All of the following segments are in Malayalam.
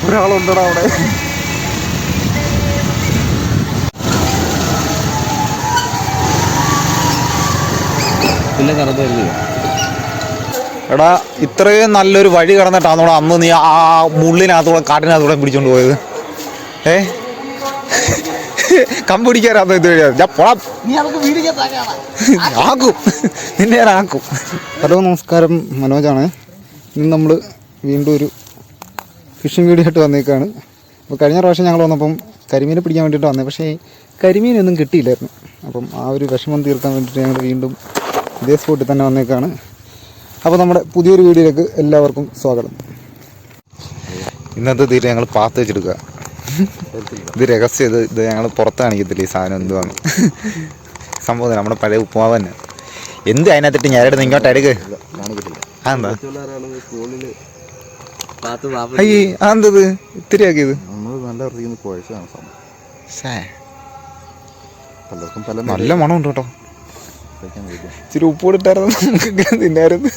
ഒരാളുണ്ടടാ അവിടെ. പിന്നെ കറന്നില്ല. എടാ ഇത്രയും നല്ലൊരു വഴി കടന്നിട്ടാന്നോടാ അന്ന് നീ ആ മുള്ളിനകത്തൂടെ കാട്ടിനകത്തൂടെ പിടിച്ചോണ്ട് പോയത്. കമ്പ് പിടിക്കാനാന്ന് ഇത് കഴിയാതെ ഞാൻ പോടാ. ആക്കും നിന്നെ ഞാൻ ആക്കും. ഹലോ നമസ്കാരം, മനോജാണ്. ഇന്ന് നമ്മൾ വീണ്ടും ഒരു ഫിഷിംഗ് വീഡിയോ ആയിട്ട് വന്നേക്കാണ്. അപ്പോൾ കഴിഞ്ഞ പ്രാവശ്യം ഞങ്ങൾ വന്നപ്പം കരിമീനെ പിടിക്കാൻ വേണ്ടിയിട്ട് വന്നത്, പക്ഷേ കരിമീനൊന്നും കിട്ടിയില്ലായിരുന്നു. അപ്പം ആ ഒരു വിഷമം തീർക്കാൻ വേണ്ടിയിട്ട് ഞങ്ങൾ വീണ്ടും ഇതേ സ്പോട്ടിൽ തന്നെ വന്നേക്കാണ്. അപ്പോൾ നമ്മുടെ പുതിയൊരു വീഡിയോയിലേക്ക് എല്ലാവർക്കും സ്വാഗതം. ഇന്നത്തെ തീരെ ഞങ്ങൾ പാത്ത് വെച്ചെടുക്കുക. ഇത് രഹസ്യം, ഇത് ഞങ്ങൾ പുറത്ത് കാണിക്കത്തില്ല. ഈ സാധനം എന്തുവാണ് സംഭവം നമ്മുടെ പഴയ ഉപ്പുമാവ് തന്നെ. എന്ത് അതിനകത്തിട്ട് ഞാനെടുത്ത് ഇങ്ങോട്ട് അടുക്ക്. അതെന്താ അയ്യേ അതെന്തത് ഇത്തിരി ആക്കിയത്? നല്ല മണമുണ്ട് കേട്ടോ. ഇച്ചിരി ഉപ്പ് കൊടുത്തായിരുന്നു നമുക്ക് തിന്നായിരുന്നു.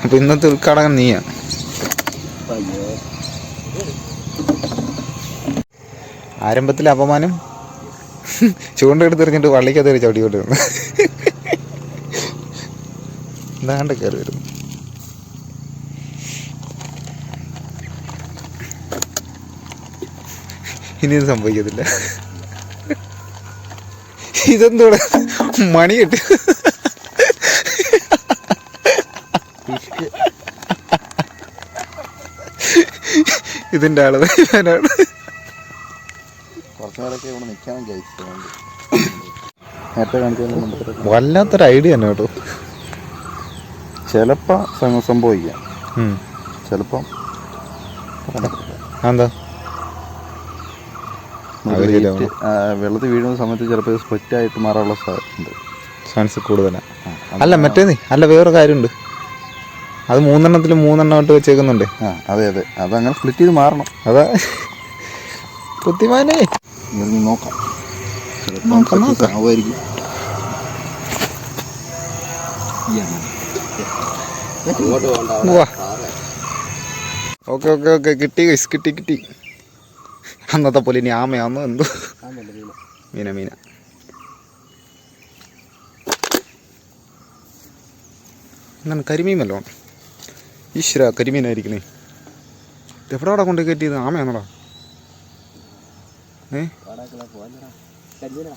അപ്പൊ ഇന്നത്തെ ഉദ്ഘാടകൻ നീയാ. ആരംഭത്തിൽ അപമാനം, ചൂണ്ടെടുത്ത് എറിഞ്ഞിട്ട് വള്ളിക്കകത്ത് ഒരു ചവിട്ടി കൊണ്ടിരുന്നു. എന്താണ്ട് കയറി വരുന്നു. ഇനിയൊന്നും സംഭവിക്കത്തില്ല. ഇതെന്തോടെ മണി കെട്ടി ഇതിൻ്റെ ആള് വല്ലാത്തൊരു ഐഡിയ തന്നെ കേട്ടോ. ചിലപ്പോ സംഭവിക്കാം, ചിലപ്പം എന്താ വെള്ളത്തിൽ വീഴുന്ന സമയത്ത് ചിലപ്പോൾ സ്പ്ലിറ്റായിട്ട് മാറാനുള്ള ചാൻസ് കൂടുതലാണ്. അല്ല മറ്റേത് അല്ല വേറെ കാര്യമുണ്ട്. അത് മൂന്നെണ്ണത്തിൽ മൂന്നെണ്ണമായിട്ട് വെച്ചേക്കുന്നുണ്ട്. അതെ അതെ, അതങ്ങനെ സ്പ്ലിറ്റ് ചെയ്ത് മാറണം. അതാ ബുദ്ധിമാനേ. നോക്കാം, ആവുമായിരിക്കും. ഓക്കെ ഓക്കെ ഓക്കെ, കിട്ടി കിട്ടി കിട്ടി. അന്നത്തെ പോലെ ഇനി ആമയാന്നോ എന്തോ. മീന എന്താണ് കരിമീൻ വല്ലോ? ഈശ്വര കരിമീനായിരിക്കണേ. എവിടെ കൊണ്ട് കയറ്റിയത്? ആമയാന്നോടാ.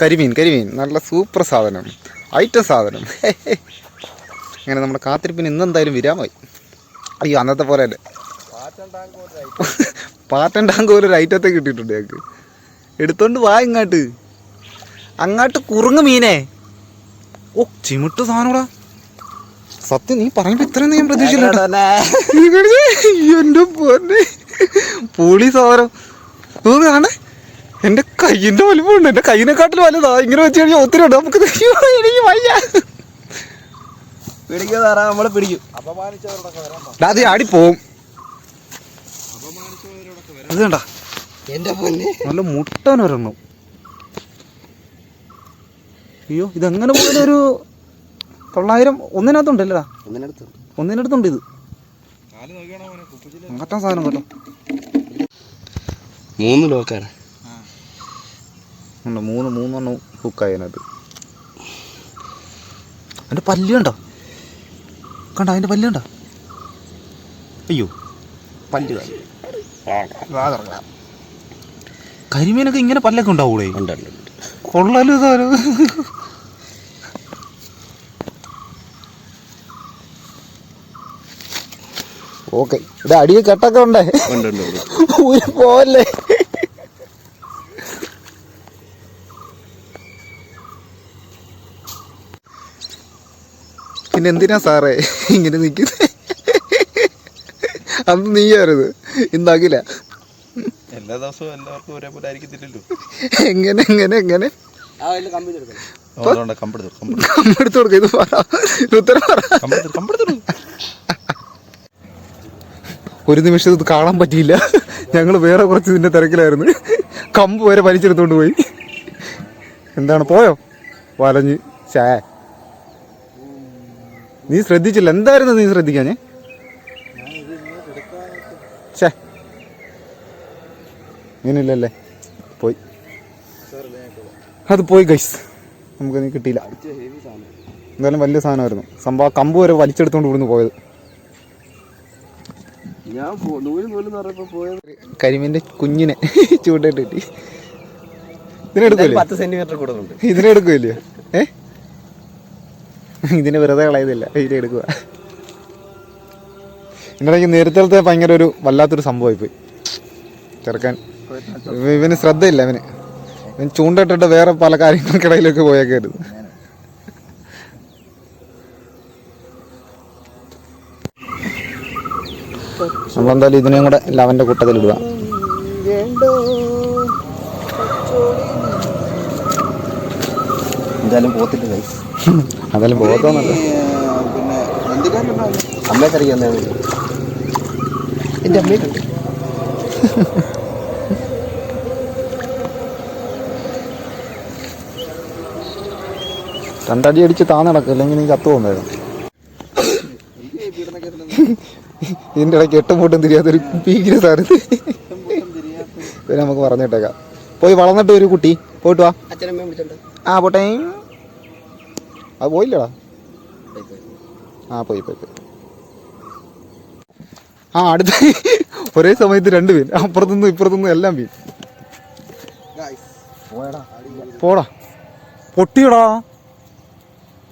കരിമീൻ നല്ല സൂപ്പർ സാധനം, ഐറ്റം സാധനം. അങ്ങനെ നമ്മുടെ കാത്തിരിപ്പിന് ഇന്നെന്തായാലും വിരാമായി. അയ്യോ അന്നത്തെ പോലെ അല്ലേ, പാറ്റൻ ടാങ്ക് പോലെ ഒരു ഐറ്റത്തെ കിട്ടിയിട്ടുണ്ട് ഞങ്ങൾക്ക്. എടുത്തോണ്ട് വാ അങ്ങാട്ട് കുറുങ്ങ് മീനെ. ഓ ചിമിട്ട് സാധനോടാ. സത്യം നീ പറയുമ്പോ ഇത്രയും ഞാൻ പ്രതീക്ഷിച്ചില്ല. എന്റെ പോന്നെ പൊളി സാധനം. കാണേ എന്റെ കയ്യിന്റെ വലുപ്പമുണ്ട്, എന്റെ കയ്യിനെക്കാട്ടിലും വലുതാ. ഇങ്ങനെ വെച്ച് കഴിഞ്ഞാൽ ഒത്തിരി ഉണ്ട് നമുക്ക്. എനിക്ക് വയ്യ. നമ്മളെ പിടിക്കും. അത് ആടിപ്പോവും. ഇത് കണ്ട നല്ല മുട്ടനൊരെണ്ണം. അയ്യോ ഇതെങ്ങനെ പോയൊരു 900 ഒന്നിനകത്തുണ്ടല്ലടാ. ഒന്നിനടുത്തുണ്ട്. ഇത് മാറ്റാൻ സാധനം കേട്ടോ. 3 ലോക്കാണ്. മൂന്നെണ്ണം ഹുക്കായി അതിനകത്ത്. അതിൻ്റെ പല്ല് കണ്ടോ? അതിൻ്റെ പല്ല് കണ്ടോ? അയ്യോ പല്ല് കരിമീനൊക്കെ ഇങ്ങനെ പല്ലൊക്കെ ഉണ്ടാവൂടെ? കൊള്ളാലോ സാധനം. ഓക്കെ, ഇത് അടിയിൽ കെട്ടൊക്കെ ഉണ്ടേ. ഒരു പോലെ പിന്നെ എന്തിനാ സാറേ ഇങ്ങനെ നിൽക്കുന്നത്? അന്ന് നീയായിരുന്നു, ഇന്നാകില്ല. എല്ലാ ദിവസവും എല്ലാവർക്കും ഒരേപോലെ ആയിരിക്കത്തില്ലല്ലോ. എങ്ങനെ കമ്പെടുത്ത് കൊടുക്ക. ഇത് ഉത്തരം പറ. ഒരു നിമിഷം ഇത് കാണാൻ പറ്റിയില്ല. ഞങ്ങൾ വേറെ കുറച്ച് ഇതിൻ്റെ തിരക്കിലായിരുന്നു. കമ്പ് വരെ വലിച്ചെടുത്തോണ്ട് പോയി. എന്താണ് പോയോ? വലഞ്ഞ് ചായ നീ ശ്രദ്ധിച്ചില്ല, എന്തായിരുന്നു നീ ശ്രദ്ധിക്കാഞ്ഞേ? ഛേ, മീനില്ലല്ലേ? പോയി, അത് പോയി ഗൈസ്, നമുക്ക് നീ കിട്ടിയില്ല. എന്തായാലും വലിയ സാധനമായിരുന്നു സംഭവം. കമ്പ് വരെ വലിച്ചെടുത്തോണ്ട് ഇവിടുന്ന് പോയത്. കരിമീൻ്റെ കുഞ്ഞിനെ ചൂണ്ടിട്ട് കിട്ടി. ഇതിനെടുക്കില്ലേ? 10 സെന്റിമീറ്റർ കൂടുതലുണ്ട്. ഇതിനെടുക്കില്ലയോ? ഇതിനെ വെറുതെ കളയുന്നില്ല, ഇതിനെടുക്കുക. ഇന്നിടയ്ക്ക് നേരത്തെ ഭയങ്കര ഒരു വല്ലാത്തൊരു സംഭവമായിപ്പോയി. ചെറുക്കാൻ ഇവന് ശ്രദ്ധയില്ല. ഇവൻ ചൂണ്ടിട്ടിട്ട് വേറെ പല കാര്യങ്ങൾക്കിടയിലൊക്കെ പോയേക്കായിരുന്നു. നമ്മളെന്തായാലും ഇതിനെയും കൂടെ ലവൻ്റെ കൂട്ടത്തിലിടുക. എന്തായാലും പോത്തിട്ട് ഗൈസ്. അതെല്ലാം പോകത്തോന്നല്ല. അമ്മക്കറിയാം, എൻ്റെ അമ്മയ്ക്കുണ്ട്. രണ്ടടി അടിച്ച് താന്ന് നടക്കും, അല്ലെങ്കിൽ നീ കത്ത് പോകുന്നതായിരുന്നു. ഇതിൻ്റെ ഇടയ്ക്ക് 8 മൂട്ടും തിരിയാത്തൊരു ഭീകര സാധനത്ത് പിന്നെ നമുക്ക് പറഞ്ഞിട്ടേക്കാം. പോയി വളർന്നിട്ട് ഒരു കുട്ടി പോയിട്ട് വാ. അച്ഛനമ്മയും വിളിച്ചോണ്ട്. ആ പോട്ടെ. അത് പോയില്ലടാ. ആ പോയി. ആ അടുത്ത ഒരേ സമയത്ത് 2 മീൻ, അപ്പുറത്തുനിന്നും ഇപ്പുറത്തുനിന്നും എല്ലാം മീൻ. പോടാ, പൊട്ടിയടാ.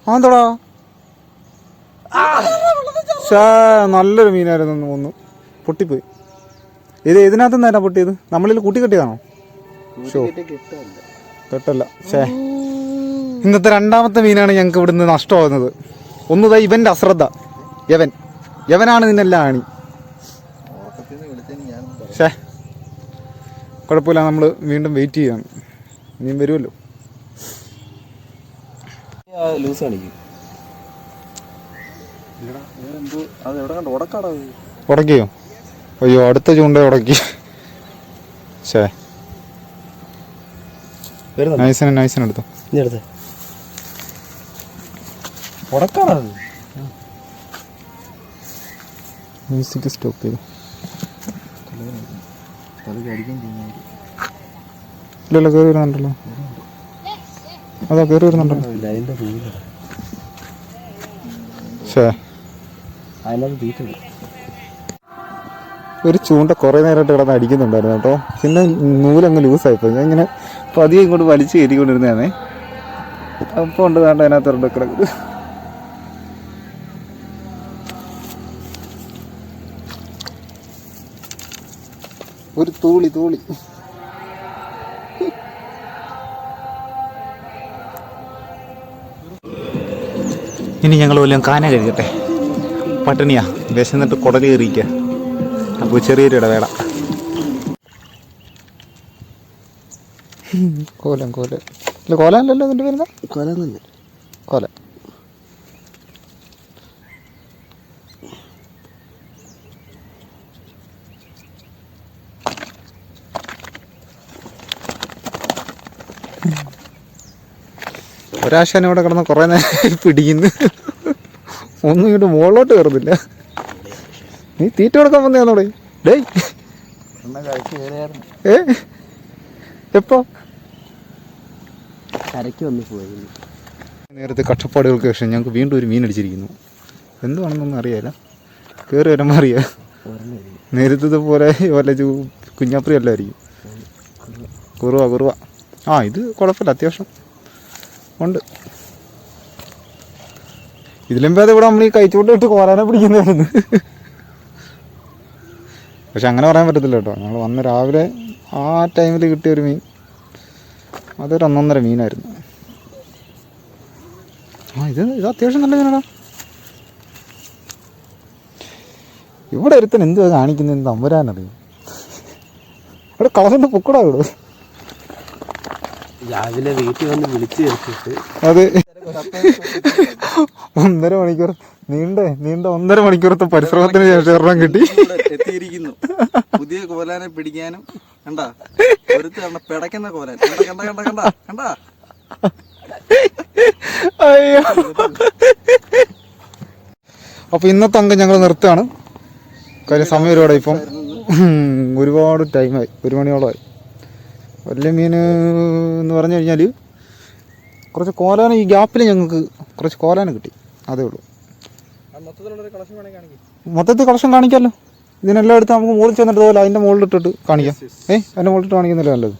ആന്തോടാ, നല്ലൊരു മീനായിരുന്നു തോന്നുന്നു, പൊട്ടിപ്പോയി. ഇത് ഇതിനകത്ത് നിന്നാ പൊട്ടിയത്? നമ്മളിൽ കൂട്ടി കെട്ടിയതാണോ? ഷോ കെട്ടല്ല. ഇന്നത്തെ 2ാമത്തെ മീനാണ് ഞങ്ങൾക്ക് ഇവിടുന്ന് നഷ്ടമാകുന്നത്. ഒന്നുതാ ഇവൻ്റെ അശ്രദ്ധ. യവനാണ് നിന്നെല്ലാം ആണി. കുഴപ്പമില്ല, നമ്മൾ വീണ്ടും വെയിറ്റ് ചെയ്യാണ്. ഇനിയും വരുമല്ലോ. ലൂസ് കാണിക്കും. ഉടക്കിയോ? അയ്യോ, അടുത്ത ചൂണ്ട ഉടക്കി. നൈസിനെ എടുത്തോ. മ്യൂസിക് സ്റ്റോപ്പ് ചെയ്തു. ഇല്ലല്ലോ, കയറി വരുന്നുണ്ടല്ലോ. അതാ കയറി വരുന്നുണ്ടല്ലോ. ഒരു ചൂണ്ട കുറേ നേരമായിട്ട് കിടന്ന് അടിക്കുന്നുണ്ടായിരുന്നു കേട്ടോ. പിന്നെ നൂലങ്ങ് ലൂസായിപ്പോയി. ഞാൻ ഇങ്ങനെ പതിയെ ഇങ്ങോട്ട് വലിച്ചു കയറ്റിക്കൊണ്ടിരുന്നതാണേ. അപ്പോൾ ഉണ്ട് വേണ്ട അതിനകത്ത് കിടക്കുന്നത്. ഒരു തൂളി. ഇനി ഞങ്ങൾ വല്ലതും കാന കഴിക്കട്ടെ. പട്ടിണിയാ, വിശന്നിട്ട് കുടല് കയറിയിക്കുക. അപ്പോൾ ചെറിയൊരു ഇടവേള. കോലം ഇല്ല, കോലല്ലോ ഇതിൻ്റെ പേരുന്ന കോല. ഒരാശാനം ഇവിടെ കിടന്ന് കുറേ നേരം പിടിക്കുന്നു. ഒന്നും ഇങ്ങോട്ട് മുകളിലോട്ട് കയറുന്നില്ല. നീ തീറ്റ കൊടുക്കാൻ വന്നേന്നോടെ. ഡേയ്, എപ്പോ കരയ്ക്ക് വന്ന് പോയി? നേരത്തെ കഷ്ടപ്പാടുകൾക്ക് ശേഷം ഞങ്ങൾക്ക് വീണ്ടും ഒരു മീൻ അടിച്ചിരിക്കുന്നു. എന്തുവാണെന്നൊന്നും അറിയാല. കയറി വരുമ്പോൾ അറിയാം. നേരത്തെ പോലെ വല്ല കുഞ്ഞാപ്പറി അല്ലായിരിക്കും. കുറുവ. ആ, ഇത് കുഴപ്പമില്ല, അത്യാവശ്യം ഉണ്ട്. ഇതിലും ഭേദം ഇവിടെ നമ്മൾ ഈ കഴിച്ചുകൊണ്ട് കോരാനെ പിടിക്കുന്നതായിരുന്നു. പക്ഷെ അങ്ങനെ പറയാൻ പറ്റത്തില്ല കേട്ടോ. ഞങ്ങൾ വന്ന് രാവിലെ ആ ടൈമിൽ കിട്ടിയൊരു മീൻ, അതൊരു 1.5 മീനായിരുന്നു. ഇത് അത്യാവശ്യം നല്ല മീനാടാ. ഇവിടെ ഒരുത്തൻ എന്തുവാ കാണിക്കുന്നത് തമ്പുരാനറിയും. ഇവിടെ കളറിൻ്റെ പൊക്കടാ ഇവിടെ. രാവിലെ വീട്ടിൽ വന്ന് വിളിച്ചു ചേർത്തിട്ട് അത് 1.5 മണിക്കൂർ നീണ്ട 1.5 മണിക്കൂറത്തെ പരിശ്രമത്തിന് ശേഷം ഒരെണ്ണം കിട്ടി. എത്തിയിരിക്കുന്നു പുതിയ കോലാനെ പിടിക്കാനും. കണ്ടാ പിടയ്ക്കുന്ന കോലാൻ. കണ്ടാ അയ്യോ, അപ്പോൾ ഇന്നത്തെ അംഗം ഞങ്ങൾ നിർത്തുകയാണ്. കാര്യം സമയം ഒരുപാടായി. ഇപ്പം ഒരുപാട് ടൈമായി, 1 മണിയോളമായി. വലിയ മീൻ എന്ന് പറഞ്ഞു കഴിഞ്ഞാൽ കുറച്ച് കോലാന, ഈ ഗ്യാപ്പിൽ ഞങ്ങൾക്ക് കുറച്ച് കോലാന കിട്ടി, അതേ ഉള്ളൂ. മൊത്തത്തിൽ കളക്ഷൻ കാണിക്കാമല്ലോ. ഇതിനെല്ലാം എടുത്ത് നമുക്ക് മുകളിൽ ചെന്നിട്ട് പോലെ അതിൻ്റെ മുകളിലിട്ടിട്ട് കാണിക്കാം. അതിൻ്റെ മുകളിലിട്ട് കാണിക്കുന്നില്ല നല്ലത്.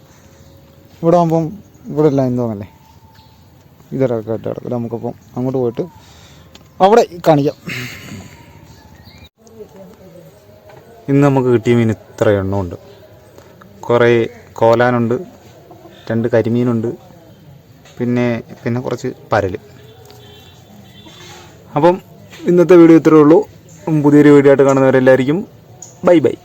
ഇവിടെ ആകുമ്പം ഇവിടെ എല്ലാം എന്തോന്നല്ലേ ഇതൊക്കെ ആയിട്ട് കിടക്കില്ല. നമുക്കപ്പം അങ്ങോട്ട് പോയിട്ട് അവിടെ കാണിക്കാം. ഇന്ന് നമുക്ക് കിട്ടിയ മീൻ ഇത്ര എണ്ണമുണ്ട്. കുറേ കോലാനുണ്ട്, 2 കരിമീനുണ്ട്, പിന്നെ കുറച്ച് പരൽ. അപ്പം ഇന്നത്തെ വീഡിയോ ഇത്രയേ ഉള്ളൂ. പുതിയൊരു വീഡിയോ ആയിട്ട് കാണുന്നവരെല്ലാവർക്കും ബൈ ബൈ.